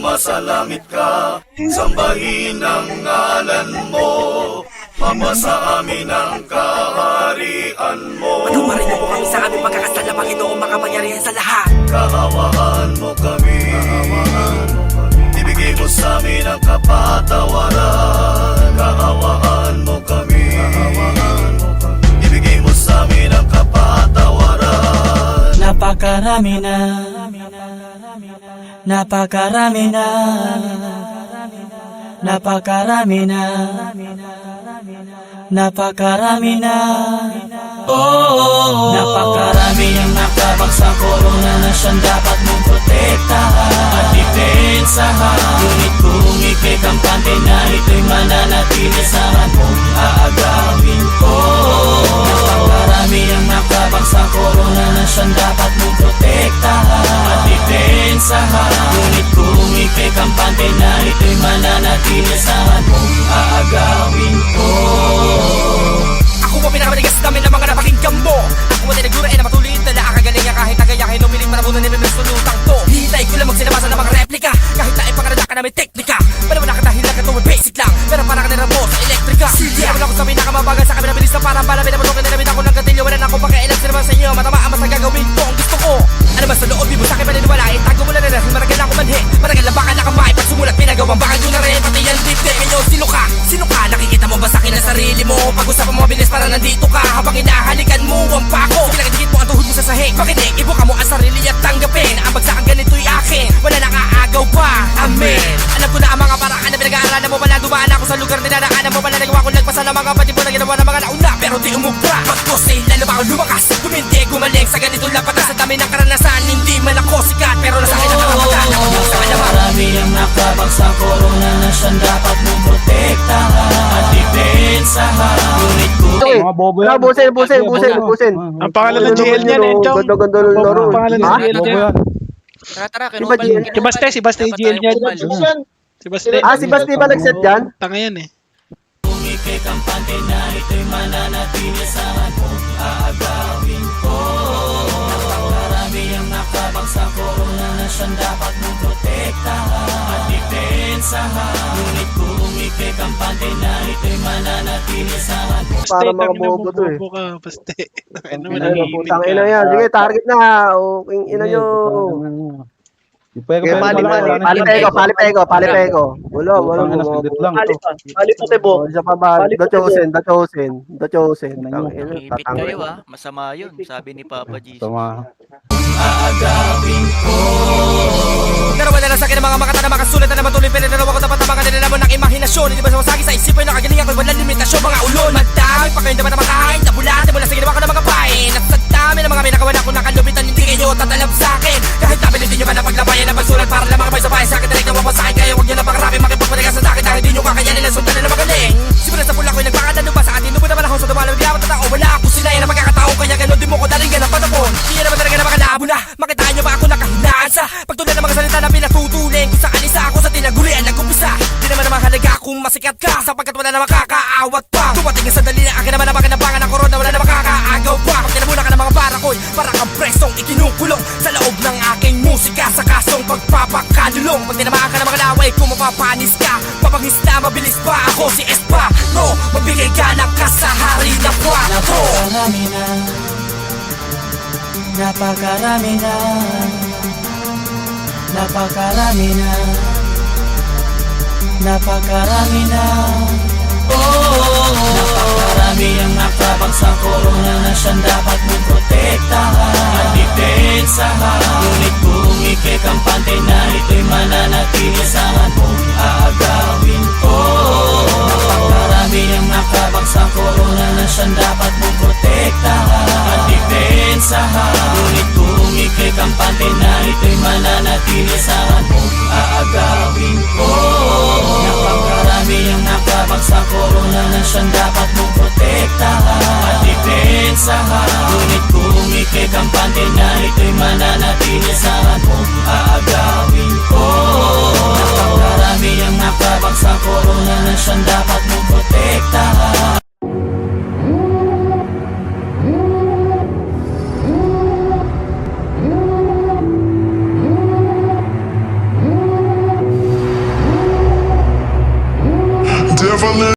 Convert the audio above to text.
sumasa langit ka, sambahin ang ngalan mo, mapasa amin ang kaharian mo. Manumarin na po kami sa aming pagkakasala, Panginoong makapangyarihan sa lahat. Kaawaan mo kami, ibigay mo sa amin ang kapatawaran. Kaawaan mo kami, ibigay mo sa amin ang kapatawaran. Napakarami na, napakarami na, napakarami na, napakarami na. Oh, napakarami ang nakabang sa corona na siyang dapat mong protektahan at depensahan. Ngunit kung ika'y kampante na ito'y mananatili, saan mong aagawin ko? Napakarami ang nakabang sa corona na siyang dapat mong protektahan at depensahan. Ngunit kung ika'y kampante na ito'y mananatili, saan mong aagawin ko? Ako po pinakamatigas namin ng mga napakinggan mo. Ako mo tinagdurain na matuloy na nakakagaling ka kahit nagayakin umiling manabunan ni Biblis sulutang to. Hihintay ko lang magsinabasa ng mga replika kahit na ipangarada ka namin teknika. Pero wala ka dahil lang ito basic lang, pero para ka nila mo sa elektrika. Hindi naman ako sa pinakamabagal sa kabila bilis na parang bala. Pinapatukin na namin ako ng gatilyo. Wala na akong pakialam sinaman sa inyo. Matamaan mas ang gagawin ko ang gusto ko. Ano man sa loob, di mo sa akin paniniwalain. Tago mo na na dahil maragal ako manhi. Maragal na baka nakamay. Pag sumulat pinagawang baka doon na rin. Pati yan dito kanyo. Sino ka? Sino ka? Nakikita mo ba sa akin ang sarili mo? Pag-usapan mo mabilis para nandito ka. Habang hinahalikan mo ang pako. Sige lang itigit mo ang tuhod mo sa sahig. Makinig, ibuka mo ang sarili at tanggapin. Ang bagsakan ganito'y akin. Wala nang aagaw pa. Amen. Alam ko na ang mga paraan na pinag-aaralan mo. Wala dumaan ako sa lugar dinadaanan mo. Wala nagawa ko lagpasan ng mga pati mo na ginawa ng mga nauna. Pero di umubra. Pagkosay, lalo ba ako lumakas? Tumindi, gumaling sa ganito lapatas. Sa dami ng karanasan, hindi man ako sikat. Pero nasa akin ang nakamagal. Marami ang nakabang sa corona na siyang dapat mong protektahan at depensahan. Ngunit kung Mga bobo yan. Busin. Ang pangalan ng GL niyan, Enchong. Ganda-ganda ng laro. Ang pangalan ng Ha? GL niyan. Tara, Di ba GL? Si Baste yung GL niyan. Si Baste. Si Basti ba nag-set dyan? Tanga yan eh. kung ika'y kampante na ito'y mananatili, saan mong aagawin ko? Napakarami ang nakabang sa corona na siyang dapat mong protektahan at depensahan. Ngunit kung ika'y kampante na ito'y mananatili, saan mong Para mga Tangina mo, bobo to eh. bobo ka, Baste. Ano mo, Putang ina yan. Sige, target na. O, ina nyo. Sige, palipego. Wala. Isa pa ba? The chosen. Ipit kayo ah, masama yun, sabi ni Papa Jesus. aagawin ko? Pero wala na sa akin ang mga makata na makasulat na matuloy. Pinadalawa ko tapat ang mga nilalamon ng imahinasyon. Hindi ba sumasagi sa isipin nakagaling ako'y walang limitasyon. Mga ulol, madami pa kayo naman na makain. Nabulate mula sa ginawa ko ng mga pain. At sa dami ng mga pinakawan ako nakalubitan. Hindi kayo tatalab sa akin. Kahit nabilitin nyo ba na paglabayan ng pagsulat para lang makabay sa bahay sa akin. Direct na wapasakin kayo. Huwag nyo na pangarapin makipagpalikan sa akin. Dahil hindi nyo kakayanin na sundan na magaling. Simula sa pula ko'y nagpakadano ba sa atin. Nung naman ako sa dumalawag yaman na tao. Wala ako sila yan na magkakatao. Kaya ganun di mo ko dalingan ng panapon. Hindi naman talaga na makalabo na. Makitaan nyo ba ako nakahinaan sa pagtulad ng mga salita na pinatutuling. Kung saan isa ako sa tinagurian nag-umpisa. Di naman naman halaga kung masikat ka. Sapagkat wala na makakaawat pa. Dumating ang sandali na akin naman na makinabangan ng korona. Wala na makakaagaw pa. Pag tinamuna ka ng mga barakoy, para kang presong ikinukulong sa loob ng aking musika. Sa kasong pagpapakalulong. Pag tinamaan ka ng mga laway, kung mapapanis ka, papangis na mabilis pa. Ako si Espa, no, magbigay ka ng kasahari na kwarto. Napakarami na, napakarami na, napakarami na. Oh, napakarami ang nakabang sa corona na siyang dapat mong protektahan at depensahan. Ngunit kung ika'y kampante na ito'y mananatili, saan mong aagawin ko? Napakarami ang nakabang sa corona na siyang dapat mong protektahan at depensahan. Ngunit kung ika'y kampante na ito'y mananatili, saan mong aagawin ko? Napakarami ang nakabang sa corona na siyang